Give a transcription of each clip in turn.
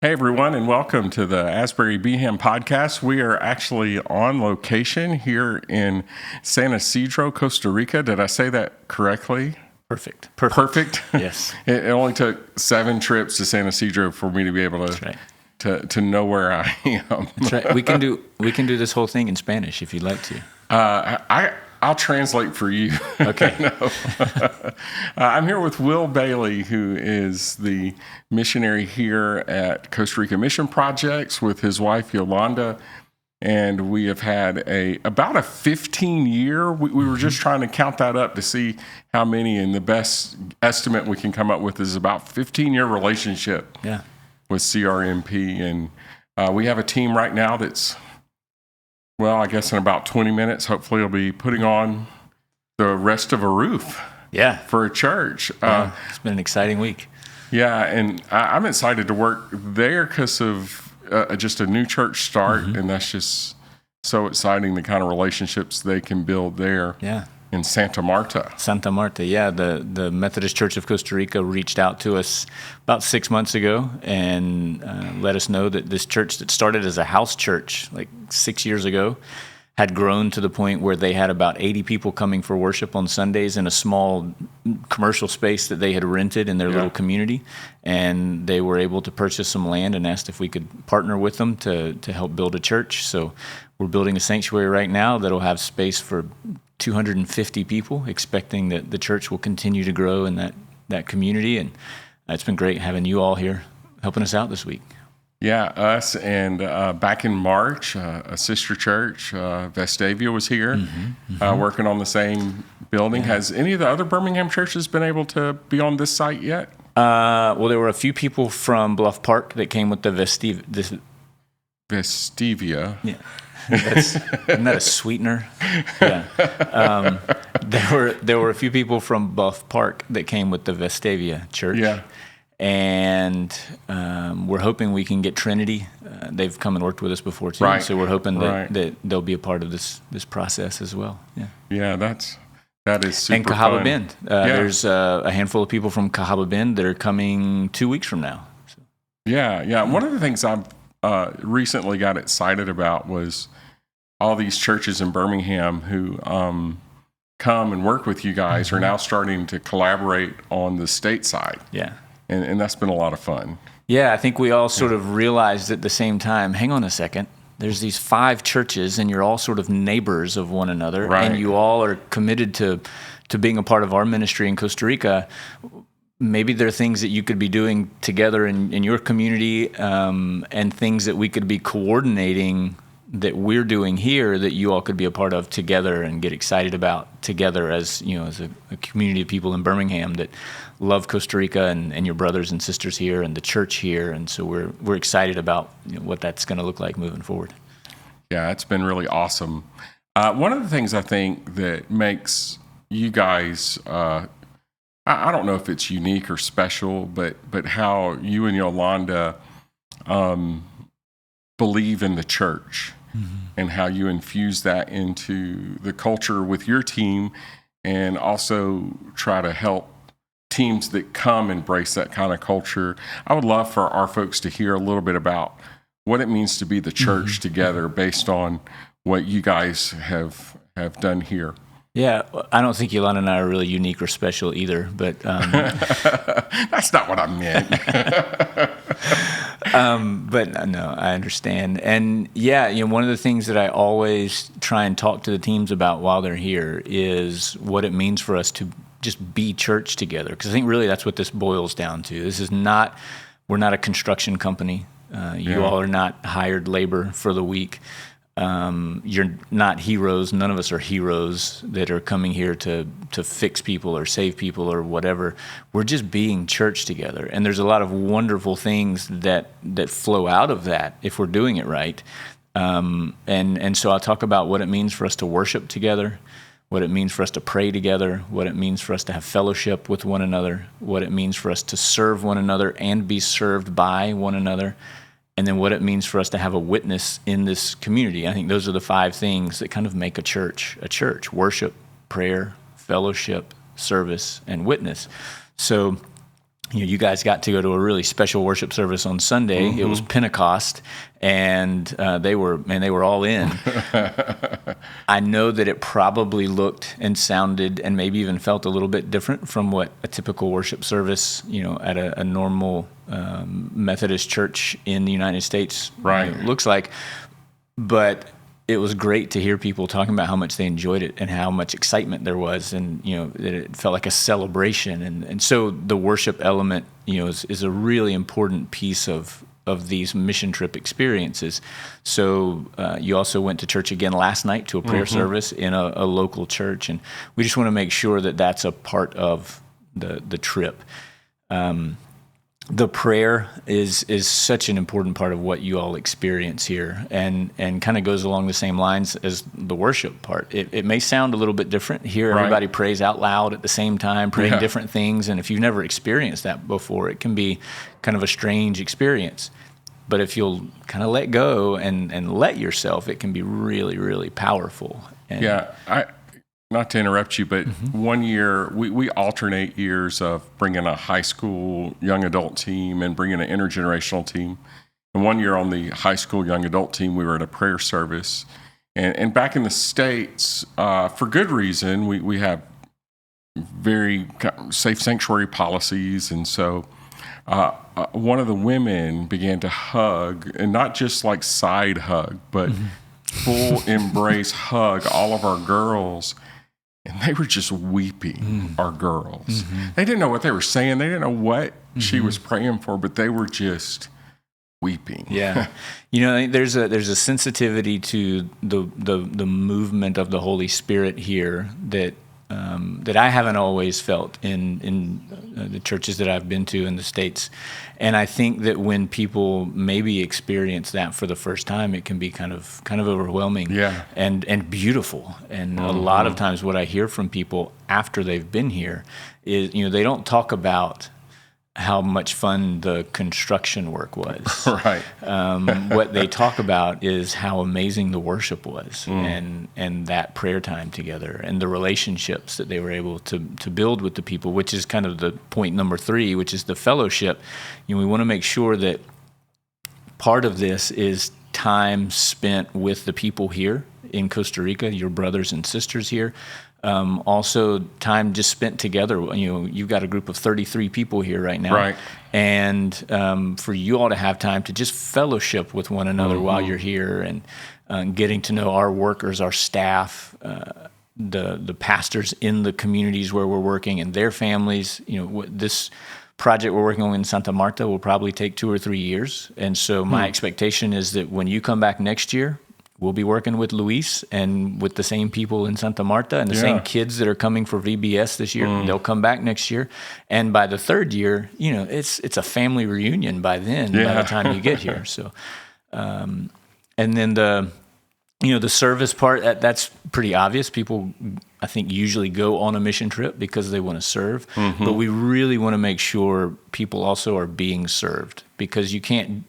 Hey, everyone, and welcome to the Asbury Bham podcast. We are actually on location here in San Isidro, Costa Rica. Did I say that correctly? Perfect. Yes. It only took 7 trips to San Isidro for me to be able to know where I am. That's right. We can do this whole thing in Spanish if you'd like to. I'll translate for you. Okay. I'm here with Will Bailey, who is the missionary here at Costa Rica Mission Projects with his wife, Yolanda. And we have had about a 15-year, we were just trying to count that up to see how many, and the best estimate we can come up with is about 15-year relationship with CRMP. And we have a team right now that's, well, I guess in about 20 minutes, hopefully we'll be putting on the rest of a roof for a church. It's been an exciting week. Yeah, and I'm excited to work there because of just a new church start, and that's just so exciting, the kind of relationships they can build there in Santa Marta. The Methodist Church of Costa Rica reached out to us about 6 months ago and let us know that this church that started as a house church like 6 years ago had grown to the point where they had about 80 people coming for worship on Sundays in a small commercial space that they had rented in their little community. And they were able to purchase some land and asked if we could partner with them to help build a church. So we're building a sanctuary right now that'll have space for 250 people, expecting that the church will continue to grow in that community. And it's been great having you all here helping us out this week. Yeah, us, and back in March, a sister church, Vestavia, was here working on the same building. Has any of the other Birmingham churches been able to be on this site yet? Well, there were a few people from Bluff Park that came with the Vestavia. Yeah. Isn't that a sweetener? Yeah. There were a few people from Bluff Park that came with the Vestavia church. Yeah. And we're hoping we can get Trinity. They've come and worked with us before too, so we're hoping that they'll be a part of this process as well. Yeah, that is super. And Cahaba fun. Bend, there's a handful of people from Cahaba Bend that are coming 2 weeks from now. So. Yeah. One of the things I've recently got excited about was all these churches in Birmingham who come and work with you guys are now starting to collaborate on the state side. Yeah. And that's been a lot of fun. Yeah, I think we all sort of realized at the same time, hang on a second, there's these 5 churches and you're all sort of neighbors of one another, and you all are committed to being a part of our ministry in Costa Rica. Maybe there are things that you could be doing together in your community and things that we could be coordinating that we're doing here that you all could be a part of together and get excited about together as a community of people in Birmingham that love Costa Rica and your brothers and sisters here and the church here. And so we're excited about what that's going to look like moving forward. Yeah, it's been really awesome. One of the things I think that makes you guys, I don't know if it's unique or special, but how you and Yolanda believe in the church. And how you infuse that into the culture with your team, and also try to help teams that come embrace that kind of culture. I would love for our folks to hear a little bit about what it means to be the church together based on what you guys have done here. Yeah, I don't think Yolanda and I are really unique or special either, but that's not what I meant. But no, I understand. And one of the things that I always try and talk to the teams about while they're here is what it means for us to just be church together. Because I think really that's what this boils down to. We're not a construction company. You all are not hired labor for the week. You're not heroes. None of us are heroes that are coming here to fix people or save people or whatever. We're just being church together. And there's a lot of wonderful things that flow out of that if we're doing it right. And so I'll talk about what it means for us to worship together, what it means for us to pray together, what it means for us to have fellowship with one another, what it means for us to serve one another and be served by one another, and then what it means for us to have a witness in this community. I think those are the 5 things that kind of make a church: worship, prayer, fellowship, service, and witness. So you guys got to go to a really special worship service on Sunday. It was Pentecost, and they were all in. I know that it probably looked and sounded and maybe even felt a little bit different from what a typical worship service, at a normal Methodist church in the United States looks like. But it was great to hear people talking about how much they enjoyed it and how much excitement there was, and that it felt like a celebration, and so the worship element is a really important piece of these mission trip experiences. So you also went to church again last night to a prayer service in a local church, and we just want to make sure that that's a part of the trip. The prayer is such an important part of what you all experience here, and kind of goes along the same lines as the worship part. It may sound a little bit different here. Everybody prays out loud at the same time, praying different things, and if you've never experienced that before, it can be kind of a strange experience. But if you'll kind of let go and let yourself, it can be really, really powerful. And not to interrupt you, but one year, we alternate years of bringing a high school young adult team and bringing an intergenerational team. And one year on the high school young adult team, we were at a prayer service. And back in the States, for good reason, we have very safe sanctuary policies. And so one of the women began to hug, and not just like side hug, but full embrace hug all of our girls. And they were just weeping, our girls. They didn't know what they were saying. They didn't know what she was praying for, but they were just weeping. Yeah. There's a sensitivity to the movement of the Holy Spirit here that I haven't always felt in the churches that I've been to in the States. And I think that when people maybe experience that for the first time, it can be kind of overwhelming and beautiful. And a lot of times what I hear from people after they've been here is, they don't talk about how much fun the construction work was. Right. What they talk about is how amazing the worship was, and that prayer time together, and the relationships that they were able to build with the people, which is kind of the point number 3, which is the fellowship. We want to make sure that part of this is time spent with the people here in Costa Rica, your brothers and sisters here. Also, time just spent together. You've got a group of 33 people here right now. Right. And for you all to have time to just fellowship with one another while you're here, and getting to know our workers, our staff, the pastors in the communities where we're working and their families. This project we're working on in Santa Marta will probably take 2 or 3 years. And so my expectation is that when you come back next year, we'll be working with Luis and with the same people in Santa Marta, and the same kids that are coming for VBS this year. They'll come back next year. And by the 3rd year, it's a family reunion by then, by the time you get here. So, and then the service part, that's pretty obvious. People, I think, usually go on a mission trip because they want to serve. But we really want to make sure people also are being served, because you can't,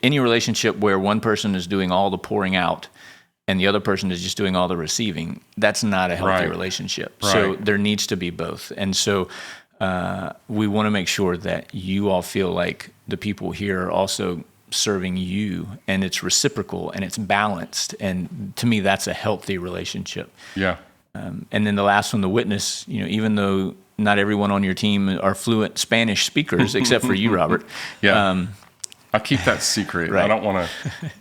any relationship where one person is doing all the pouring out and the other person is just doing all the receiving, that's not a healthy relationship. Right. So there needs to be both. And so we want to make sure that you all feel like the people here are also serving you, and it's reciprocal and it's balanced. And to me, that's a healthy relationship. Yeah. And then the last one, the witness, even though not everyone on your team are fluent Spanish speakers, except for you, Robert. I keep that secret. Right. I don't want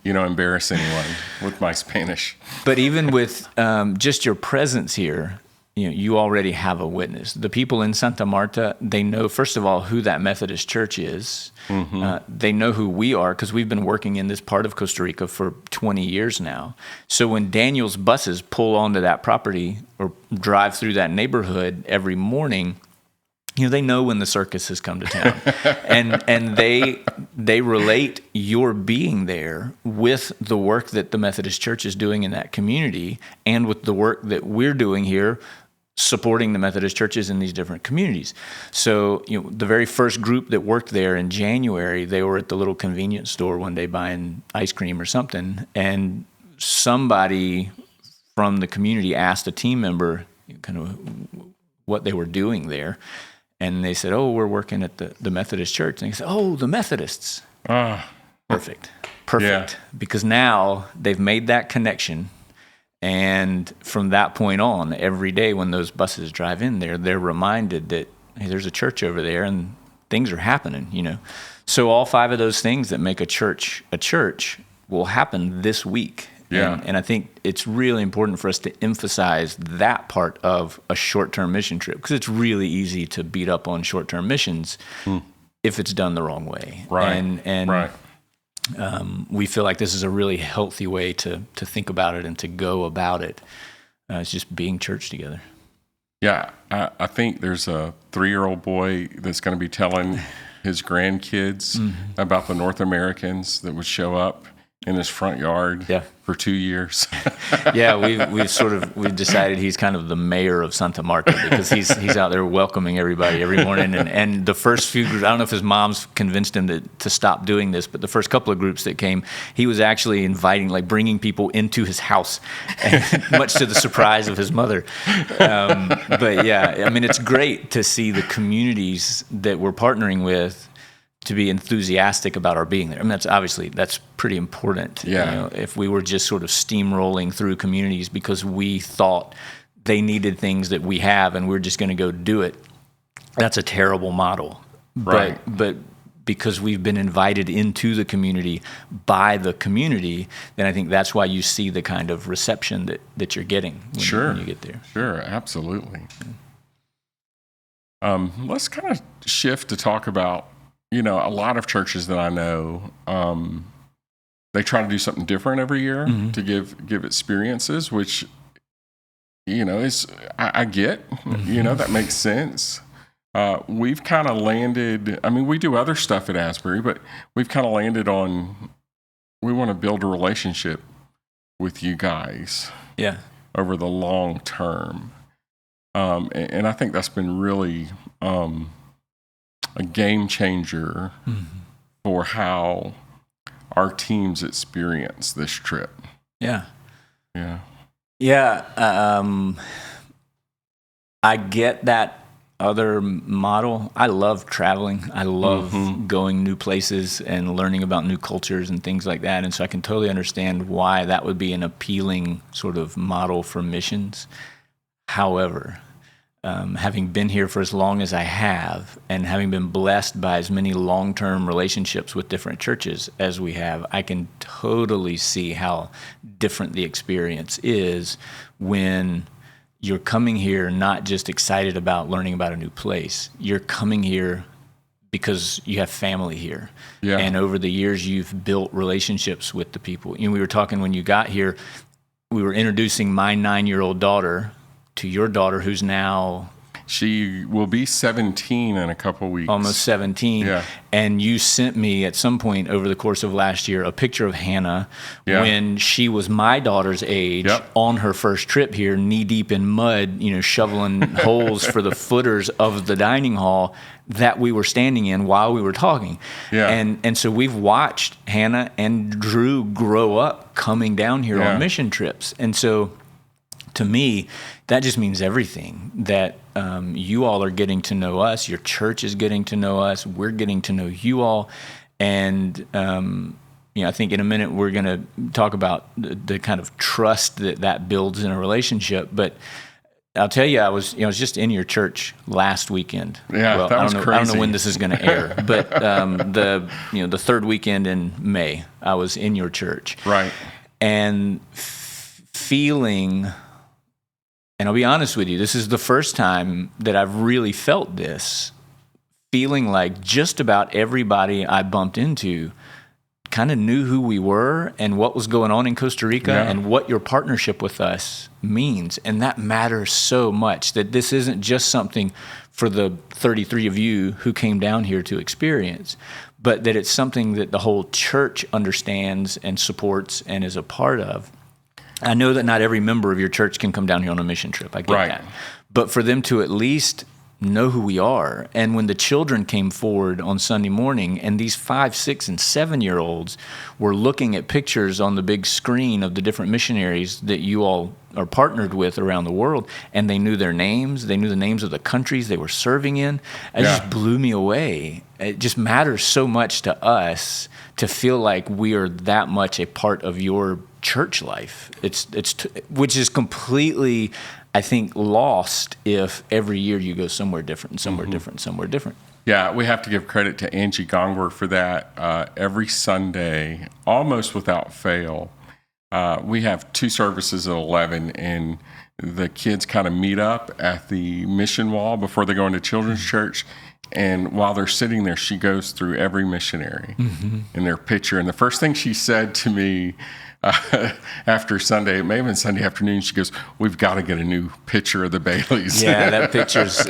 to, embarrass anyone with my Spanish. But even with just your presence here, you already have a witness. The people in Santa Marta, they know, first of all, who that Methodist church is. They know who we are, because we've been working in this part of Costa Rica for 20 years now. So when Daniel's buses pull onto that property or drive through that neighborhood every morning, they know when the circus has come to town, and they relate your being there with the work that the Methodist Church is doing in that community, and with the work that we're doing here, supporting the Methodist churches in these different communities. So, the very first group that worked there in January, they were at the little convenience store one day buying ice cream or something, and somebody from the community asked a team member kind of what they were doing there. And they said, "Oh, we're working at the Methodist church." And they said, "Oh, the Methodists." Perfect. Yeah. Because now they've made that connection. And from that point on, every day when those buses drive in there, they're reminded that, hey, there's a church over there and things are happening, you know. So all 5 of those things that make a church will happen this week. Yeah. And I think it's really important for us to emphasize that part of a short-term mission trip, because it's really easy to beat up on short-term missions if it's done the wrong way. Right. And we feel like this is a really healthy way to think about it and to go about it. It's just being church together. Yeah, I think there's a 3-year-old boy that's going to be telling his grandkids about the North Americans that would show up in his front yard for 2 years. Yeah, we've decided he's kind of the mayor of Santa Marta, because he's out there welcoming everybody every morning. And the first few groups, I don't know if his mom's convinced him to stop doing this, but the first couple of groups that came, he was actually inviting, like bringing people into his house, much to the surprise of his mother. But yeah, I mean, it's great to see the communities that we're partnering with to be enthusiastic about our being there. I mean, that's pretty important. Yeah. You know, if we were just sort of steamrolling through communities because we thought they needed things that we have and we're just going to go do it, that's a terrible model. Right. But because we've been invited into the community by the community, then I think that's why you see the kind of reception that you're getting when you get there. Sure, absolutely. Let's kind of shift to talk about, you know, a lot of churches that I know, they try to do something different every year to give experiences, which, you know, I get, you know, that makes sense. We've kind of landed, I mean, we do other stuff at Asbury, but we've kind of landed on, we want to build a relationship with you guys over the long term. And I think that's been really a game changer for how our teams experience this trip. Yeah. Yeah. Yeah. I get that other model. I love traveling. I love going new places and learning about new cultures and things like that. And so I can totally understand why that would be an appealing sort of model for missions. However, having been here for as long as I have, and having been blessed by as many long-term relationships with different churches as we have, I can totally see how different the experience is when you're coming here not just excited about learning about a new place. You're coming here because you have family here. Yeah. And over the years, you've built relationships with the people. You know, we were talking when you got here, we were introducing my 9-year-old daughter to your daughter, who's now... She will be 17 in a couple weeks. Almost 17. Yeah. And you sent me at some point over the course of last year a picture of Hannah when she was my daughter's age on her first trip here, knee-deep in mud, you know, shoveling holes for the footers of the dining hall that we were standing in while we were talking. Yeah. And so we've watched Hannah and Drew grow up coming down here on mission trips. And so to me, that just means everything, that you all are getting to know us, your church is getting to know us, we're getting to know you all. And you know, I think in a minute we're going to talk about the kind of trust that builds in a relationship. But I'll tell you, I was just in your church last weekend. Yeah, well, that was crazy. I don't know when this is going to air, but the third weekend in May, I was in your church. Right. And feeling... And I'll be honest with you, this is the first time that I've really felt this, feeling like just about everybody I bumped into kind of knew who we were and what was going on in Costa Rica and what your partnership with us means. And that matters so much, that this isn't just something for the 33 of you who came down here to experience, but that it's something that the whole church understands and supports and is a part of. I know that not every member of your church can come down here on a mission trip. I get that. But for them to at least know who we are. And when the children came forward on Sunday morning and these 5, 6, and 7-year-olds were looking at pictures on the big screen of the different missionaries that you all are partnered with around the world, and they knew their names. They knew the names of the countries they were serving in. It just blew me away. It just matters so much to us to feel like we are that much a part of your church life. Which is completely, I think, lost if every year you go somewhere different, somewhere different, somewhere different. Yeah, we have to give credit to Angie Gongwer for that. Every Sunday, almost without fail, we have 2 services at 11, and the kids kind of meet up at the mission wall before they go into children's church. And while they're sitting there, she goes through every missionary in their picture. And the first thing she said to me after Sunday, it may have been Sunday afternoon, she goes, "We've got to get a new picture of the Baileys." Yeah, that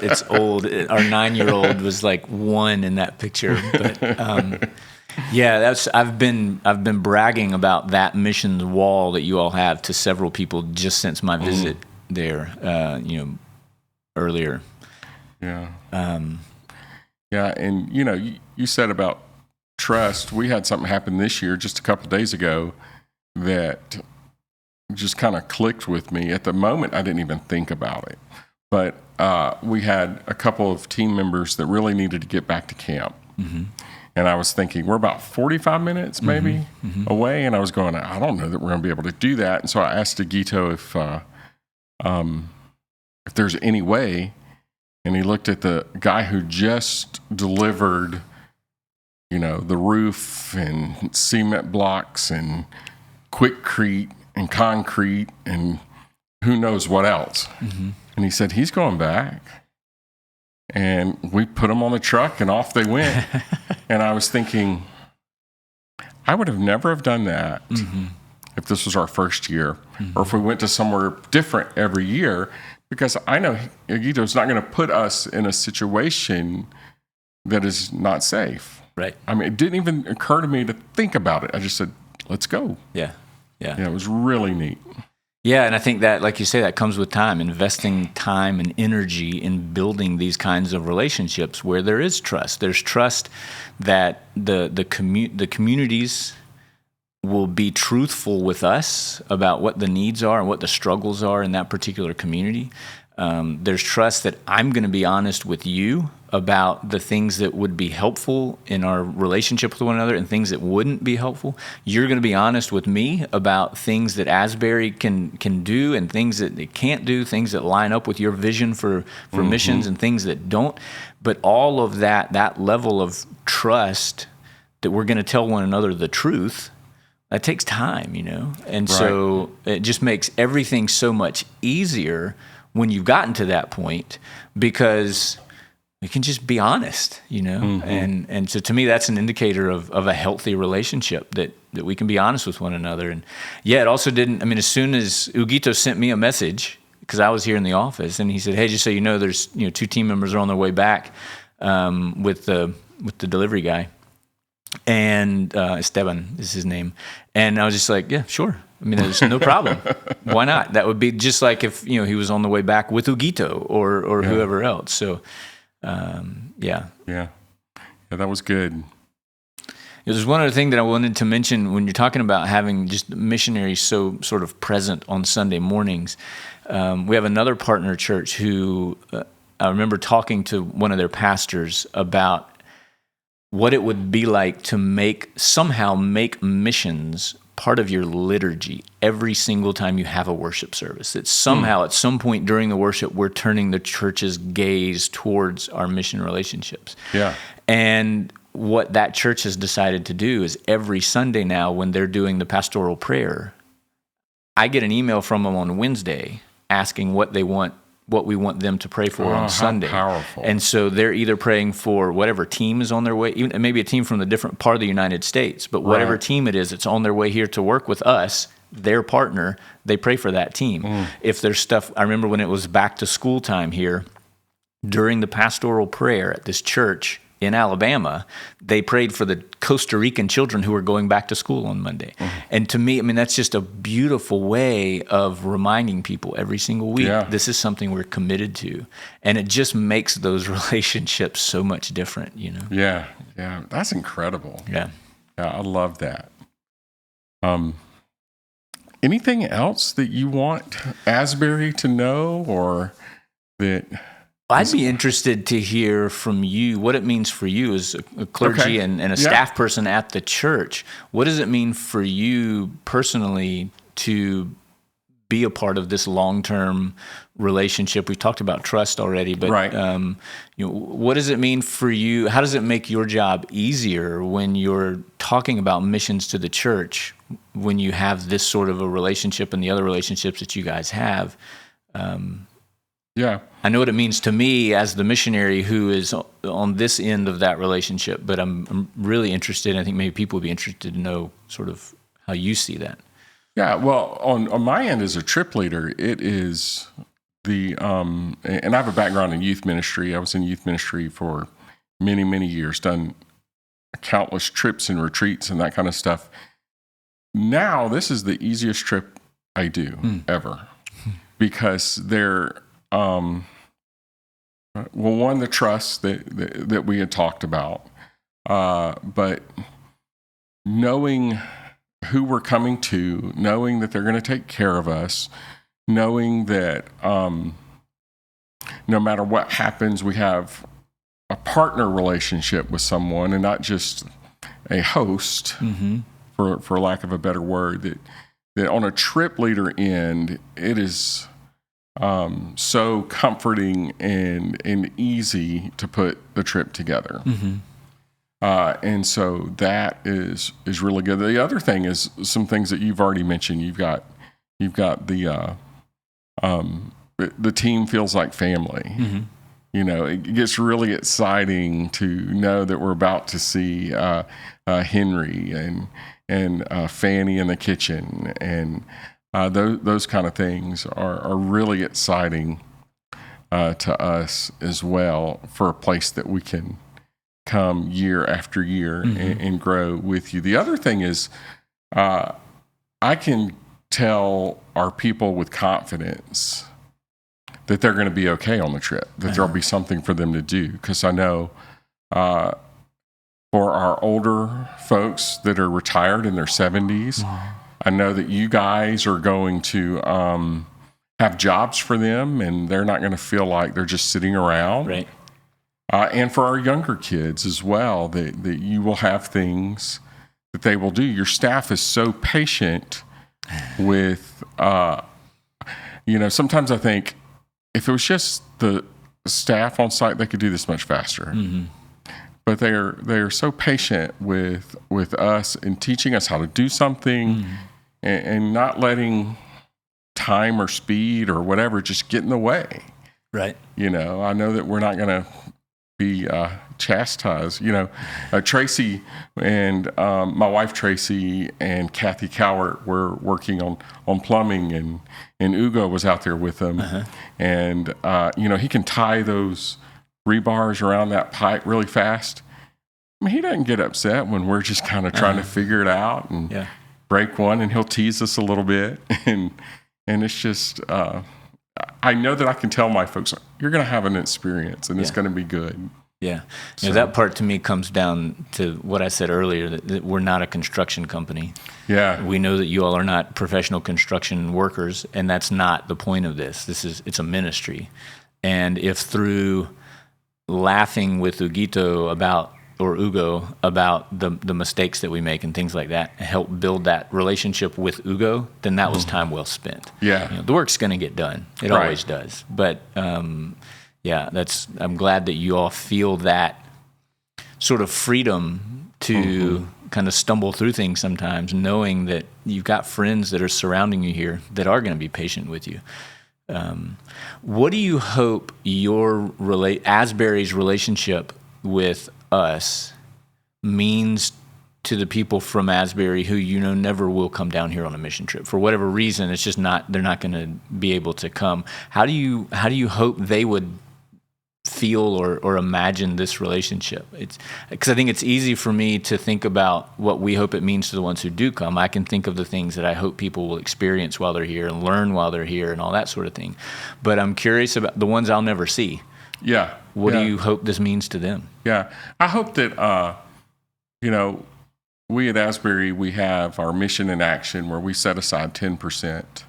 it's old. Our 9-year-old was like 1 in that picture. But yeah, I've been bragging about that missions wall that you all have to several people just since my visit there, earlier. Yeah. Yeah, and you said about trust. We had something happen this year, just a couple of days ago, that just kind of clicked with me. At the moment, I didn't even think about it. But we had a couple of team members that really needed to get back to camp. And I was thinking, we're about 45 minutes maybe away. And I was going, I don't know that we're going to be able to do that. And so I asked Agito if there's any way. And he looked at the guy who just delivered, the roof and cement blocks and quickcrete and concrete and who knows what else. And he said, he's going back. And we put him on the truck and off they went. And I was thinking, I would have never have done that if this was our first year or if we went to somewhere different every year. Because I know Agito's not going to put us in a situation that is not safe. Right. I mean, it didn't even occur to me to think about it. I just said, let's go. Yeah. Yeah, it was really neat. Yeah, and I think that, like you say, that comes with time, investing time and energy in building these kinds of relationships where there is trust. There's trust that the communities will be truthful with us about what the needs are and what the struggles are in that particular community. There's trust that I'm going to be honest with you about the things that would be helpful in our relationship with one another and things that wouldn't be helpful. You're going to be honest with me about things that Asbury can do and things that it can't do, things that line up with your vision for missions and things that don't. But all of that level of trust that we're going to tell one another the truth, that takes time, And so it just makes everything so much easier when you've gotten to that point because we can just be honest, And so to me, that's an indicator of a healthy relationship that we can be honest with one another. And yeah, it also didn't, as soon as Ugito sent me a message, because I was here in the office, and he said, "Hey, just so you know, there's 2 team members are on their way back with the delivery guy." And Esteban is his name. And I was just like, yeah, sure. There's no problem. Why not? That would be just like if, he was on the way back with Ugito or whoever else. So, yeah. Yeah, that was good. There's one other thing that I wanted to mention when you're talking about having just missionaries so sort of present on Sunday mornings. We have another partner church who I remember talking to one of their pastors about what it would be like to make missions part of your liturgy every single time you have a worship service. That somehow at some point during the worship, we're turning the church's gaze towards our mission relationships. Yeah. And what that church has decided to do is every Sunday now when they're doing the pastoral prayer, I get an email from them on Wednesday asking what we want them to pray for on Sunday. Powerful. And so they're either praying for whatever team is on their way, even maybe a team from a different part of the United States, but whatever team it is, it's on their way here to work with us, their partner, they pray for that team. If there's stuff, I remember when it was back to school time here, during the pastoral prayer at this church in Alabama, they prayed for the Costa Rican children who were going back to school on Monday. And to me, that's just a beautiful way of reminding people every single week, this is something we're committed to. And it just makes those relationships so much different, Yeah, that's incredible. Yeah, I love that. anything else that you want Asbury to know, or that? I'd be interested to hear from you what it means for you as a clergy and a staff person at the church. What does it mean for you personally to be a part of this long-term relationship? We've talked about trust already, but what does it mean for you? How does it make your job easier when you're talking about missions to the church, when you have this sort of a relationship and the other relationships that you guys have? I know what it means to me as the missionary who is on this end of that relationship, but I'm really interested, and I think maybe people would be interested to know sort of how you see that. Yeah, well, on my end as a trip leader, it is and I have a background in youth ministry. I was in youth ministry for many, many years, done countless trips and retreats and that kind of stuff. Now, this is the easiest trip I do ever, because they're, well, one, the trust that we had talked about, but knowing who we're coming to, knowing that they're going to take care of us, knowing that no matter what happens, we have a partner relationship with someone and not just a host, for lack of a better word, that on a trip leader end, it is so comforting and easy to put the trip together. And so that is really good. The other thing is some things that you've already mentioned. You've got the team feels like family. You know, it gets really exciting to know that we're about to see Henry and Fanny in the kitchen, and those kind of things are really exciting to us as well, for a place that we can come year after year and grow with you. The other thing is, I can tell our people with confidence that they're going to be okay on the trip, that there'll be something for them to do. Because I know for our older folks that are retired in their 70s, I know that you guys are going to have jobs for them, and they're not going to feel like they're just sitting around. Right. And for our younger kids as well, that you will have things that they will do. Your staff is so patient with, sometimes I think if it was just the staff on site, they could do this much faster. But they are so patient with us and teaching us how to do something, and not letting time or speed or whatever just get in the way. Right. I know that we're not going to be chastised. Tracy and my wife Tracy and Kathy Cowart were working on plumbing, and Ugo was out there with them. And he can tie those rebars around that pipe really fast. I mean, he doesn't get upset when we're just kind of trying to figure it out and break one, and he'll tease us a little bit, and it's just I know that I can tell my folks, you're going to have an experience, and it's going to be good. Yeah. So that part to me comes down to what I said earlier, that we're not a construction company. Yeah. We know that you all are not professional construction workers, and that's not the point of this. It's a ministry. And if through laughing with Ugo about the mistakes that we make and things like that, help build that relationship with Ugo, then that was time well spent. Yeah. The work's going to get done. It always does. But I'm glad that you all feel that sort of freedom to kind of stumble through things sometimes, knowing that you've got friends that are surrounding you here that are going to be patient with you. What do you hope Asbury's relationship with us means to the people from Asbury who never will come down here on a mission trip for whatever reason? It's just they're not going to be able to come. How do you hope they would feel or imagine this relationship? It's because I think it's easy for me to think about what we hope it means to the ones who do come. I can think of the things that I hope people will experience while they're here and learn while they're here and all that sort of thing. But I'm curious about the ones I'll never see. Yeah. What do you hope this means to them? Yeah. I hope that, we at Asbury, we have our mission in action where we set aside 10%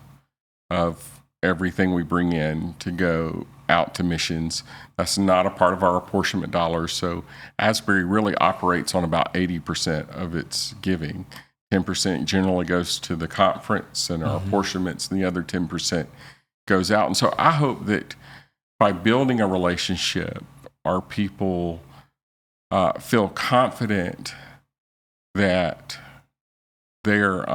of everything we bring in to go out to missions. That's not a part of our apportionment dollars. So Asbury really operates on about 80% of its giving. 10% generally goes to the conference and our apportionments, and the other 10% goes out. And so I hope that by building a relationship, our people feel confident that their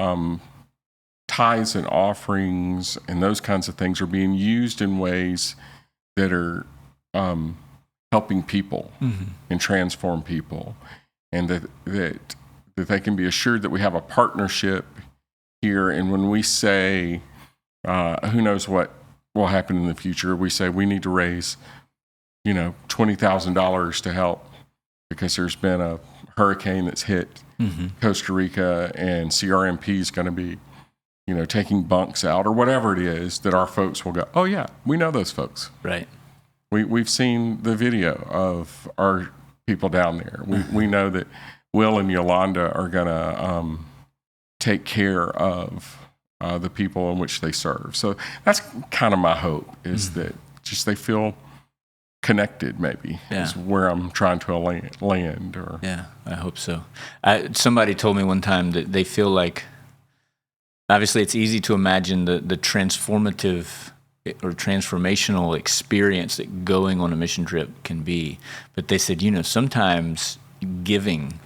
tithes and offerings and those kinds of things are being used in ways that are helping people and transform people, and that they can be assured that we have a partnership here. And when we say, who knows what will happen in the future, we say we need to raise, $20,000 to help because there's been a hurricane that's hit Costa Rica, and CRMP is going to be, taking bunks out or whatever it is, that our folks will go, oh yeah, we know those folks. Right. We've seen the video of our people down there. We know that Will and Yolanda are going to take care of the people in which they serve. So that's kind of my hope, is that just they feel connected, maybe, is where I'm trying to land. Or yeah, I hope so. Somebody told me one time that they feel like, obviously it's easy to imagine the transformative or transformational experience that going on a mission trip can be. But they said, sometimes giving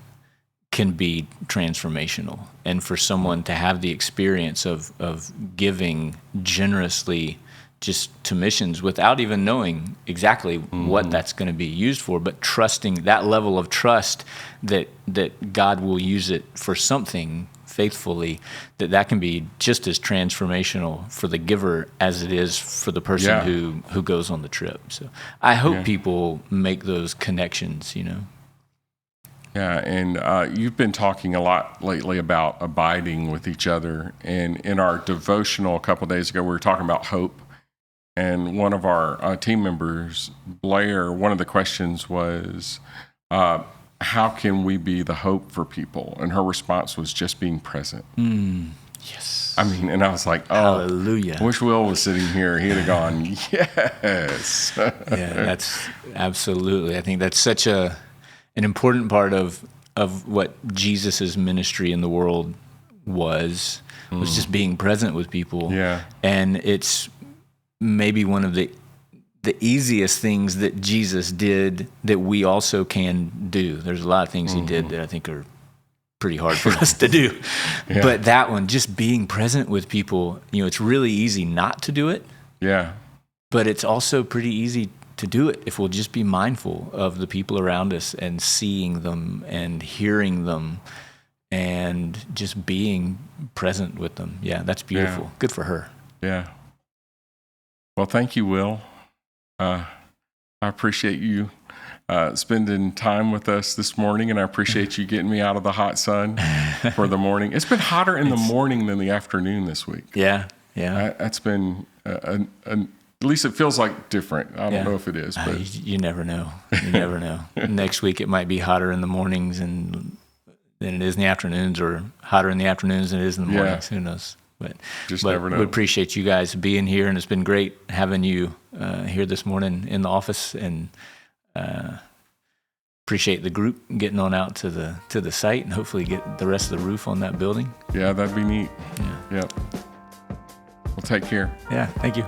can be transformational. And for someone to have the experience of giving generously just to missions without even knowing exactly what that's going to be used for, but trusting that level of trust that God will use it for something faithfully, that can be just as transformational for the giver as it is for the person who goes on the trip. So I hope people make those connections, Yeah, and you've been talking a lot lately about abiding with each other. And in our devotional a couple of days ago, we were talking about hope. And one of our team members, Blair, one of the questions was, how can we be the hope for people? And her response was just being present. Yes. I mean, and I was like, oh, hallelujah. I wish Will was sitting here. He'd have gone, yes. Yeah, that's absolutely. I think that's such an important part of what Jesus's ministry in the world was just being present with people. Yeah. And it's maybe one of the easiest things that Jesus did that we also can do. There's a lot of things he did that I think are pretty hard for us to do. Yeah. But that one, just being present with people, it's really easy not to do it. Yeah. But it's also pretty easy to do it if we'll just be mindful of the people around us and seeing them and hearing them and just being present with them. Yeah, that's beautiful. Yeah. Good for her. Yeah. Well, thank you, Will. I appreciate you spending time with us this morning, and I appreciate you getting me out of the hot sun for the morning. It's been hotter in the morning than the afternoon this week. Yeah. That's been, at least it feels like different. I don't know if it is. But you never know. You never know. Next week it might be hotter in the mornings than it is in the afternoons, or hotter in the afternoons than it is in the mornings. Who knows? But never know. We appreciate you guys being here, and it's been great having you here this morning in the office, and appreciate the group getting on out to the site and hopefully get the rest of the roof on that building. Yeah, that'd be neat. Yeah. Well, take care. Yeah, thank you.